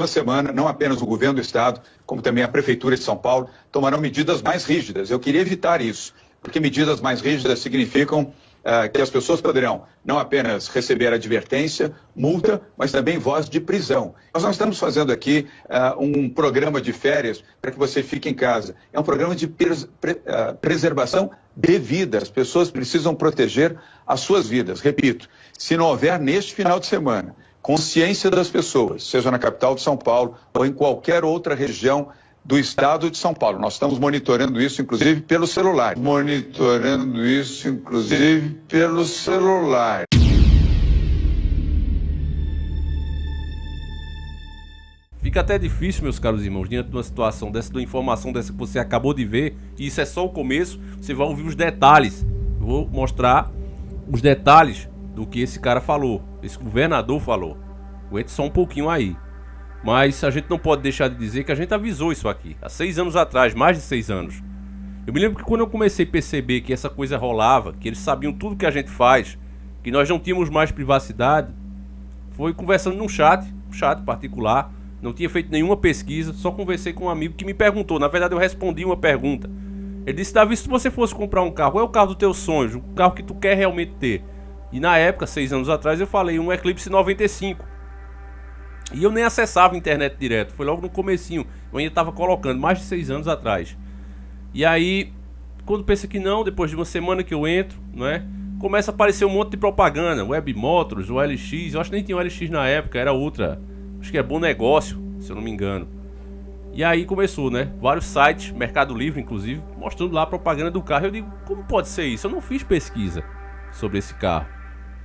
próxima semana, não apenas o governo do Estado, como também a Prefeitura de São Paulo, tomarão medidas mais rígidas. Eu queria evitar isso, porque medidas mais rígidas significam que as pessoas poderão não apenas receber advertência, multa, mas também voz de prisão. Nós não estamos fazendo aqui um programa de férias para que você fique em casa. É um programa de preservação de vida. As pessoas precisam proteger as suas vidas. Repito, se não houver neste final de semana consciência das pessoas, seja na capital de São Paulo ou em qualquer outra região do estado de São Paulo. Nós estamos monitorando isso, inclusive, pelo celular. Fica até difícil, meus caros irmãos, diante de uma situação dessa, de uma informação dessa que você acabou de ver, e isso é só o começo, você vai ouvir os detalhes. Eu vou mostrar os detalhes do que esse cara falou, esse governador falou. Aguente só um pouquinho aí. Mas a gente não pode deixar de dizer que a gente avisou isso aqui, há 6 anos atrás, mais de 6 anos. Eu me lembro que quando eu comecei a perceber que essa coisa rolava, que eles sabiam tudo que a gente faz, que nós não tínhamos mais privacidade, foi conversando num chat particular, não tinha feito nenhuma pesquisa, só conversei com um amigo que me perguntou, na verdade eu respondi uma pergunta. Ele disse: Davi, se você fosse comprar um carro, qual é o carro dos teus sonhos, o carro que tu quer realmente ter? E na época, 6 anos atrás, eu falei um Eclipse 95. E eu nem acessava a internet direto, foi logo no comecinho, eu ainda estava colocando, mais de 6 anos atrás. E aí, quando pensa que não, depois de uma semana que eu entro, não é? Começa a aparecer um monte de propaganda, Web Motors, o LX, eu acho que nem tinha o LX na época, era outra, acho que é Bom Negócio, se eu não me engano. E aí começou, né? Vários sites, Mercado Livre inclusive, mostrando lá a propaganda do carro. Eu digo, como pode ser isso? Eu não fiz pesquisa sobre esse carro.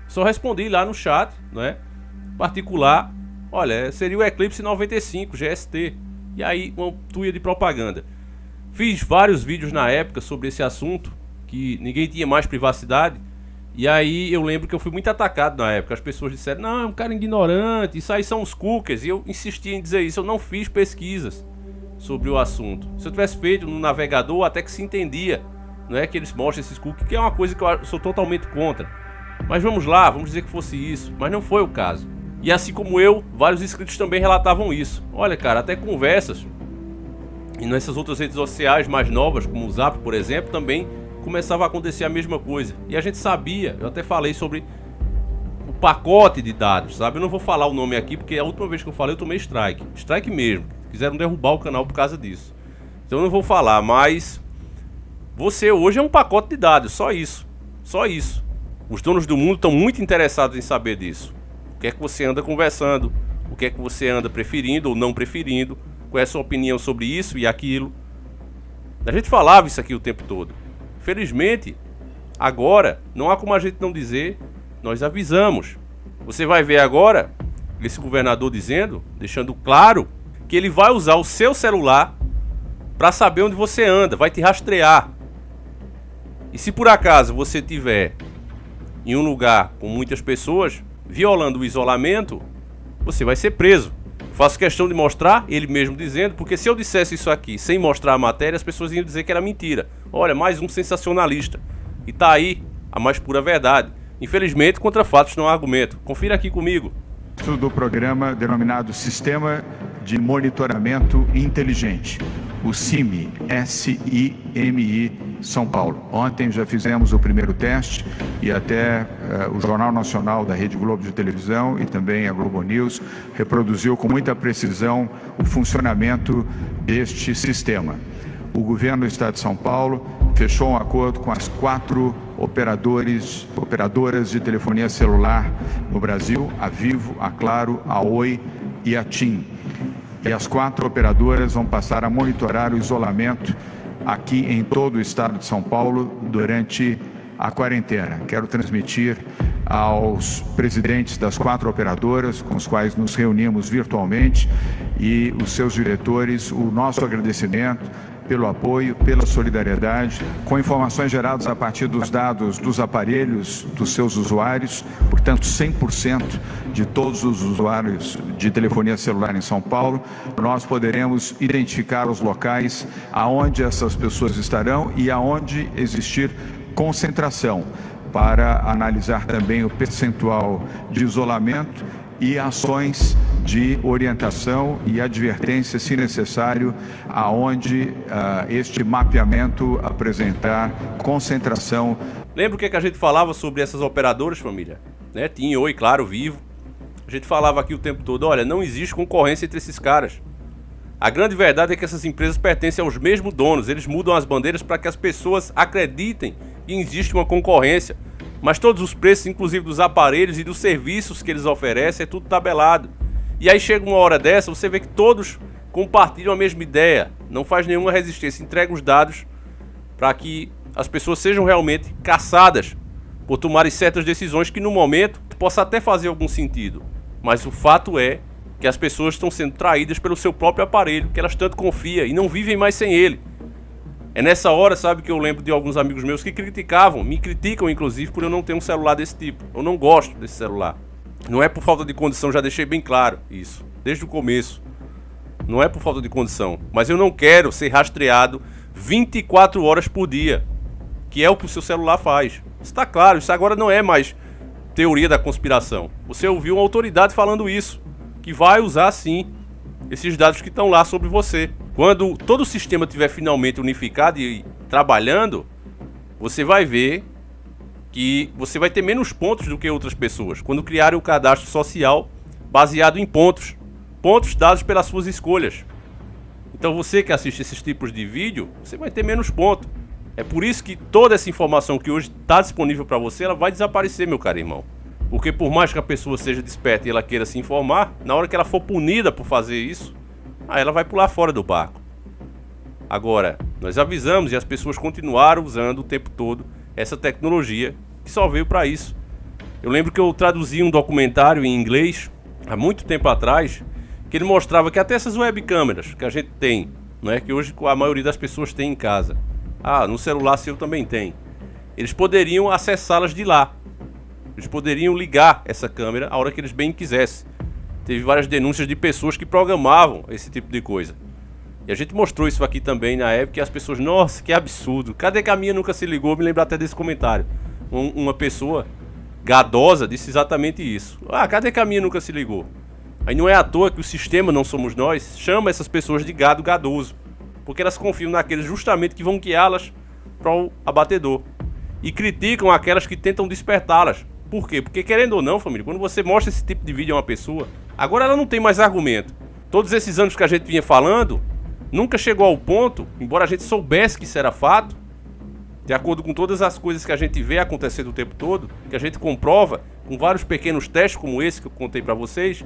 Só respondi lá no chat, né? Particular. Olha, seria o Eclipse 95 GST. E aí, uma tuia de propaganda. Fiz vários vídeos na época sobre esse assunto, que ninguém tinha mais privacidade. E aí eu lembro que eu fui muito atacado na época. As pessoas disseram, não, é um cara ignorante, isso aí são os cookies. E eu insisti em dizer isso, eu não fiz pesquisas sobre o assunto. Se eu tivesse feito no navegador, até que se entendia, não é, que eles mostram esses cookies, que é uma coisa que eu sou totalmente contra. Mas vamos lá, vamos dizer que fosse isso. Mas não foi o caso. E assim como eu, vários inscritos também relatavam isso. Olha, cara, até conversas, e nessas outras redes sociais mais novas, como o Zap, por exemplo, também começava a acontecer a mesma coisa. E a gente sabia, eu até falei sobre o pacote de dados, sabe? Eu não vou falar o nome aqui, porque a última vez que eu falei eu tomei strike. Strike mesmo. Quiseram derrubar o canal por causa disso. Então eu não vou falar, mas você hoje é um pacote de dados, só isso. Só isso. Os donos do mundo estão muito interessados em saber disso. O que é que você anda conversando, o que é que você anda preferindo ou não preferindo, qual é a sua opinião sobre isso e aquilo. A gente falava isso aqui o tempo todo. Felizmente, agora, não há como a gente não dizer, nós avisamos. Você vai ver agora esse governador dizendo, deixando claro, que ele vai usar o seu celular para saber onde você anda, vai te rastrear. E se por acaso você estiver em um lugar com muitas pessoas, violando o isolamento, você vai ser preso. Faço questão de mostrar, ele mesmo dizendo, porque se eu dissesse isso aqui sem mostrar a matéria, as pessoas iam dizer que era mentira. Olha, mais um sensacionalista. E tá aí a mais pura verdade. Infelizmente, contra fatos não há argumento. Confira aqui comigo. Do programa denominado Sistema de Monitoramento Inteligente, o SIMI, S-I-M-I, São Paulo. Ontem já fizemos o primeiro teste e até o Jornal Nacional da Rede Globo de televisão e também a Globo News reproduziu com muita precisão o funcionamento deste sistema. O governo do Estado de São Paulo fechou um acordo com as 4 operadoras de telefonia celular no Brasil, a Vivo, a Claro, a Oi e a TIM. E as 4 operadoras vão passar a monitorar o isolamento aqui em todo o estado de São Paulo durante a quarentena. Quero transmitir aos presidentes das 4 operadoras, com os quais nos reunimos virtualmente, e os seus diretores, o nosso agradecimento pelo apoio, pela solidariedade, com informações geradas a partir dos dados dos aparelhos dos seus usuários, portanto 100% de todos os usuários de telefonia celular em São Paulo, nós poderemos identificar os locais aonde essas pessoas estarão e aonde existir concentração, para analisar também o percentual de isolamento e ações de orientação e advertência, se necessário, aonde este mapeamento apresentar concentração. Lembra o que a gente falava sobre essas operadoras, família? Né? TIM, Oi, Claro, Vivo. A gente falava aqui o tempo todo, olha, não existe concorrência entre esses caras. A grande verdade é que essas empresas pertencem aos mesmos donos, eles mudam as bandeiras para que as pessoas acreditem que existe uma concorrência. Mas todos os preços, inclusive dos aparelhos e dos serviços que eles oferecem, é tudo tabelado. E aí chega uma hora dessa, você vê que todos compartilham a mesma ideia, não faz nenhuma resistência, entrega os dados para que as pessoas sejam realmente caçadas por tomarem certas decisões que no momento possa até fazer algum sentido. Mas o fato é que as pessoas estão sendo traídas pelo seu próprio aparelho, que elas tanto confiam e não vivem mais sem ele. É nessa hora, sabe, que eu lembro de alguns amigos meus que criticavam, me criticam inclusive por eu não ter um celular desse tipo. Eu não gosto desse celular. Não é por falta de condição, já deixei bem claro isso, desde o começo. Não é por falta de condição, mas eu não quero ser rastreado 24 horas por dia, que é o que o seu celular faz. Está claro, isso agora não é mais teoria da conspiração. Você ouviu uma autoridade falando isso, que vai usar sim esses dados que estão lá sobre você. Quando todo o sistema estiver finalmente unificado e trabalhando, você vai ver que você vai ter menos pontos do que outras pessoas quando criarem o cadastro social baseado em pontos dados pelas suas escolhas. Então você que assiste esses tipos de vídeo, você vai ter menos pontos. É por isso que toda essa informação que hoje está disponível para você, ela vai desaparecer, meu caro irmão. Porque por mais que a pessoa seja desperta e ela queira se informar, na hora que ela for punida por fazer isso, aí ela vai pular fora do barco. Agora, nós avisamos e as pessoas continuaram usando o tempo todo essa tecnologia que só veio para isso. Eu lembro que eu traduzi um documentário em inglês há muito tempo atrás, que ele mostrava que até essas webcâmeras que a gente tem, não é, que hoje a maioria das pessoas tem em casa, no celular seu também tem, eles poderiam acessá-las de lá. Eles poderiam ligar essa câmera a hora que eles bem quisessem. Teve várias denúncias de pessoas que programavam esse tipo de coisa. E a gente mostrou isso aqui também na época, e as pessoas, nossa, que absurdo. Cadê que a minha nunca se ligou? Me lembro até desse comentário. Uma pessoa gadosa disse exatamente isso. Cadê que a minha nunca se ligou? Aí não é à toa que o sistema Não Somos Nós chama essas pessoas de gado gadoso. Porque elas confiam naqueles justamente que vão guiá-las para o abatedor. E criticam aquelas que tentam despertá-las. Por quê? Porque querendo ou não, família, quando você mostra esse tipo de vídeo a uma pessoa, agora ela não tem mais argumento. Todos esses anos que a gente vinha falando, nunca chegou ao ponto, embora a gente soubesse que isso era fato, de acordo com todas as coisas que a gente vê acontecendo o tempo todo, que a gente comprova com vários pequenos testes como esse que eu contei pra vocês,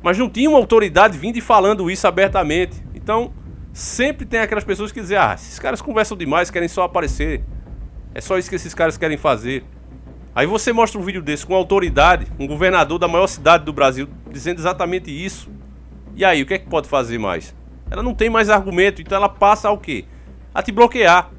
mas não tinha uma autoridade vindo e falando isso abertamente. Então, sempre tem aquelas pessoas que dizem, esses caras conversam demais, querem só aparecer. É só isso que esses caras querem fazer. Aí você mostra um vídeo desse com autoridade, um governador da maior cidade do Brasil, dizendo exatamente isso. E aí, o que é que pode fazer mais? Ela não tem mais argumento, então ela passa ao quê? A te bloquear.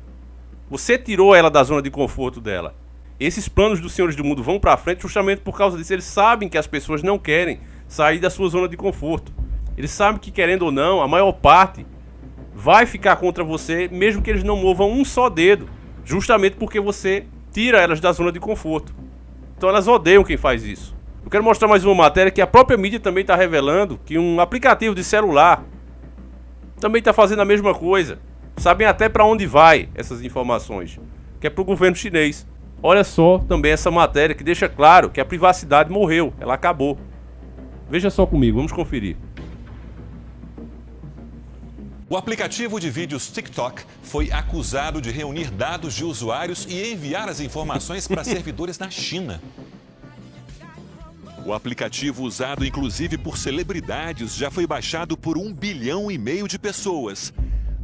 Você tirou ela da zona de conforto dela. Esses planos dos senhores do mundo vão pra frente justamente por causa disso. Eles sabem que as pessoas não querem sair da sua zona de conforto. Eles sabem que, querendo ou não, a maior parte vai ficar contra você, mesmo que eles não movam um só dedo. Justamente porque você tira elas da zona de conforto. Então elas odeiam quem faz isso. Eu quero mostrar mais uma matéria que a própria mídia também está revelando, que um aplicativo de celular também está fazendo a mesma coisa. Sabem até para onde vai essas informações, que é para o governo chinês. Olha só também essa matéria que deixa claro que a privacidade morreu, ela acabou. Veja só comigo, vamos conferir. O aplicativo de vídeos TikTok foi acusado de reunir dados de usuários e enviar as informações para servidores na China. O aplicativo, usado inclusive por celebridades, já foi baixado por 1,5 bilhão de pessoas.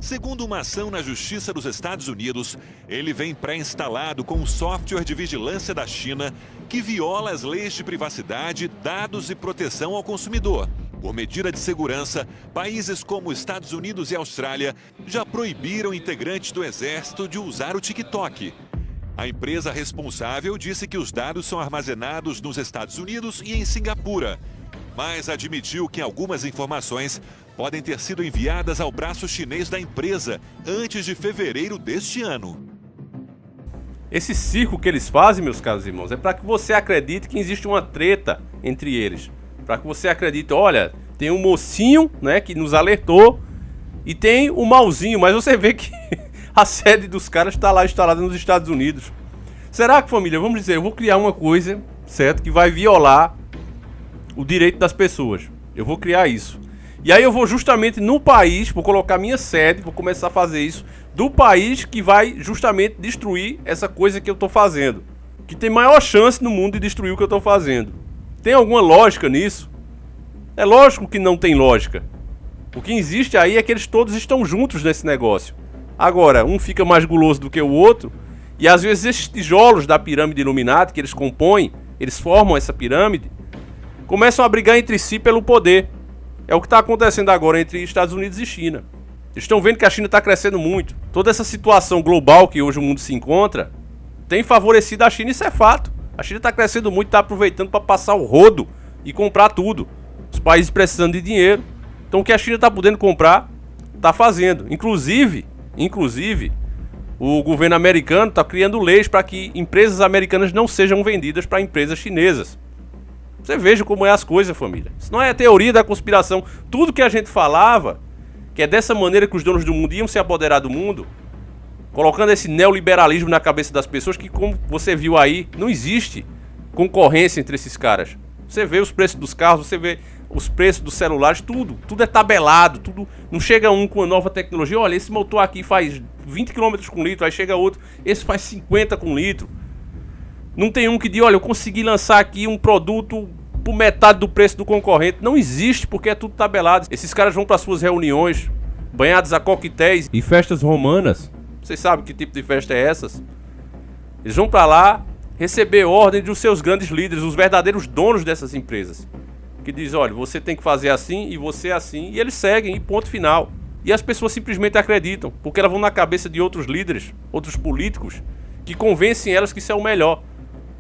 Segundo uma ação na Justiça dos Estados Unidos, ele vem pré-instalado com um software de vigilância da China que viola as leis de privacidade, dados e proteção ao consumidor. Por medida de segurança, países como Estados Unidos e Austrália já proibiram integrantes do Exército de usar o TikTok. A empresa responsável disse que os dados são armazenados nos Estados Unidos e em Singapura, mas admitiu que algumas informações podem ter sido enviadas ao braço chinês da empresa antes de fevereiro deste ano. Esse circo que eles fazem, meus caros irmãos, é para que você acredite que existe uma treta entre eles. Para que você acredite, olha, tem um mocinho, né, que nos alertou e tem o malzinho, mas você vê que a sede dos caras está lá instalada nos Estados Unidos. Será que, família, vamos dizer, eu vou criar uma coisa, certo, que vai violar o direito das pessoas. Eu vou criar isso. E aí eu vou justamente no país, vou colocar minha sede, vou começar a fazer isso, do país que vai justamente destruir essa coisa que eu estou fazendo. Que tem maior chance no mundo de destruir o que eu estou fazendo. Tem alguma lógica nisso? É lógico que não tem lógica. O que existe aí é que eles todos estão juntos nesse negócio. Agora, um fica mais guloso do que o outro, e às vezes esses tijolos da pirâmide Illuminati que eles compõem, eles formam essa pirâmide, começam a brigar entre si pelo poder. É o que está acontecendo agora entre Estados Unidos e China. Eles estão vendo que a China está crescendo muito. Toda essa situação global que hoje o mundo se encontra tem favorecido a China, isso é fato. A China está crescendo muito, está aproveitando para passar o rodo e comprar tudo. Os países precisando de dinheiro. Então o que a China está podendo comprar, está fazendo. Inclusive, o governo americano está criando leis para que empresas americanas não sejam vendidas para empresas chinesas. Você veja como é as coisas, família. Isso não é teoria da conspiração. Tudo que a gente falava, que é dessa maneira que os donos do mundo iam se apoderar do mundo, colocando esse neoliberalismo na cabeça das pessoas, que, como você viu aí, não existe concorrência entre esses caras. Você vê os preços dos carros, você vê os preços dos celulares, tudo é tabelado, tudo. Não chega um com a nova tecnologia, olha, esse motor aqui faz 20 km com litro, aí chega outro, esse faz 50 com litro. Não tem um que diz, olha, eu consegui lançar aqui um produto por metade do preço do concorrente. Não existe, porque é tudo tabelado. Esses caras vão para suas reuniões, banhados a coquetéis e festas romanas. Vocês sabem que tipo de festa é essas? Eles vão para lá receber ordem dos seus grandes líderes, os verdadeiros donos dessas empresas. Que diz, olha, você tem que fazer assim e você assim. E eles seguem, e ponto final. E as pessoas simplesmente acreditam, porque elas vão na cabeça de outros líderes, outros políticos, que convencem elas que isso é o melhor.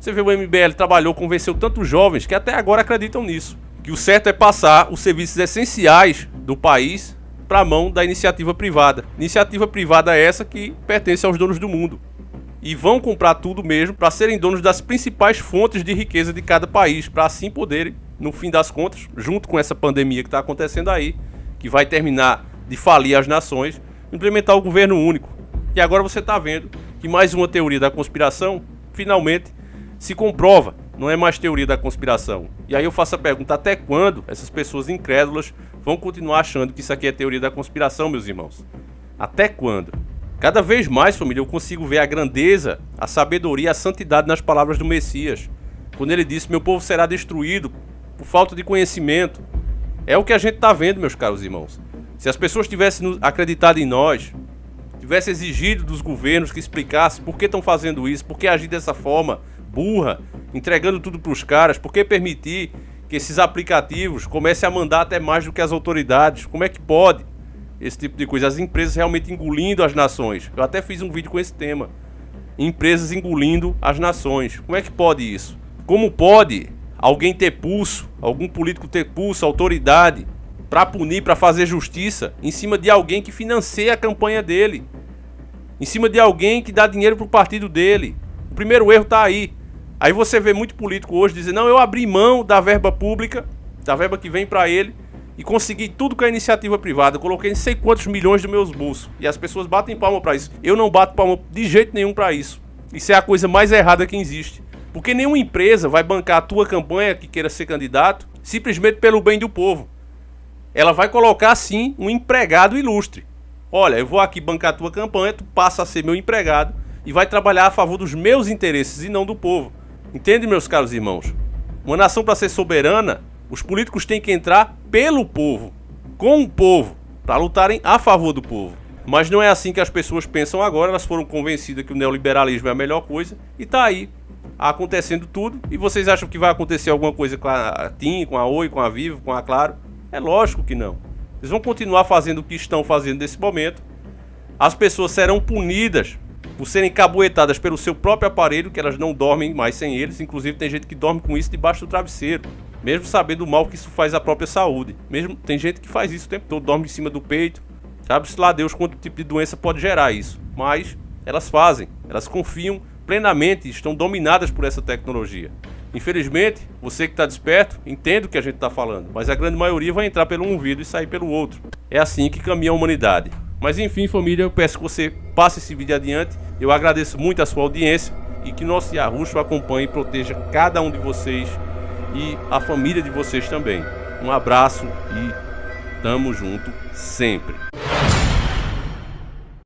Você vê, o MBL trabalhou, convenceu tantos jovens que até agora acreditam nisso. Que o certo é passar os serviços essenciais do país para a mão da iniciativa privada. Iniciativa privada é essa que pertence aos donos do mundo. E vão comprar tudo mesmo para serem donos das principais fontes de riqueza de cada país, para assim poderem, no fim das contas, junto com essa pandemia que está acontecendo aí, que vai terminar de falir as nações, implementar o governo único. E agora você está vendo que mais uma teoria da conspiração, finalmente, se comprova, não é mais teoria da conspiração. E aí eu faço a pergunta, até quando essas pessoas incrédulas vão continuar achando que isso aqui é teoria da conspiração, meus irmãos? Até quando? Cada vez mais, família, eu consigo ver a grandeza, a sabedoria, a santidade nas palavras do Messias. Quando ele disse, meu povo será destruído por falta de conhecimento. É o que a gente está vendo, meus caros irmãos. Se as pessoas tivessem acreditado em nós, tivessem exigido dos governos que explicassem por que estão fazendo isso, por que agir dessa forma burra, entregando tudo para os caras, por que permitir que esses aplicativos comecem a mandar até mais do que as autoridades? Como é que pode esse tipo de coisa? As empresas realmente engolindo as nações. Eu até fiz um vídeo com esse tema. Empresas engolindo as nações. Como é que pode isso? Como pode alguém ter pulso, algum político ter pulso, autoridade, para punir, para fazer justiça, em cima de alguém que financia a campanha dele, em cima de alguém que dá dinheiro para o partido dele? O primeiro erro está aí. Aí você vê muito político hoje dizer, não, eu abri mão da verba pública, da verba que vem para ele, e consegui tudo com a iniciativa privada. Eu coloquei não sei quantos milhões dos meus bolsos. E as pessoas batem palma para isso. Eu não bato palma de jeito nenhum para isso. Isso é a coisa mais errada que existe. Porque nenhuma empresa vai bancar a tua campanha que queira ser candidato simplesmente pelo bem do povo. Ela vai colocar, sim, um empregado ilustre. Olha, eu vou aqui bancar a tua campanha, tu passa a ser meu empregado e vai trabalhar a favor dos meus interesses e não do povo. Entende, meus caros irmãos? Uma nação, para ser soberana, os políticos têm que entrar pelo povo, com o povo, para lutarem a favor do povo. Mas não é assim que as pessoas pensam agora. Elas foram convencidas que o neoliberalismo é a melhor coisa e tá aí acontecendo tudo. E vocês acham que vai acontecer alguma coisa com a TIM, com a Oi, com a Vivo, com a Claro? É lógico que não. Eles vão continuar fazendo o que estão fazendo nesse momento. As pessoas serão punidas por serem cabuetadas pelo seu próprio aparelho, que elas não dormem mais sem eles. Inclusive tem gente que dorme com isso debaixo do travesseiro, mesmo sabendo o mal que isso faz à própria saúde. Mesmo tem gente que faz isso o tempo todo, dorme em cima do peito. Sabe-se lá Deus quanto tipo de doença pode gerar isso. Mas elas fazem, elas confiam plenamente, estão dominadas por essa tecnologia. Infelizmente, você que está desperto, entende o que a gente está falando, mas a grande maioria vai entrar pelo um ouvido e sair pelo outro. É assim que caminha a humanidade. Mas enfim, família, eu peço que você passe esse vídeo adiante. Eu agradeço muito a sua audiência e que nosso Yahushua acompanhe e proteja cada um de vocês e a família de vocês também. Um abraço e tamo junto sempre.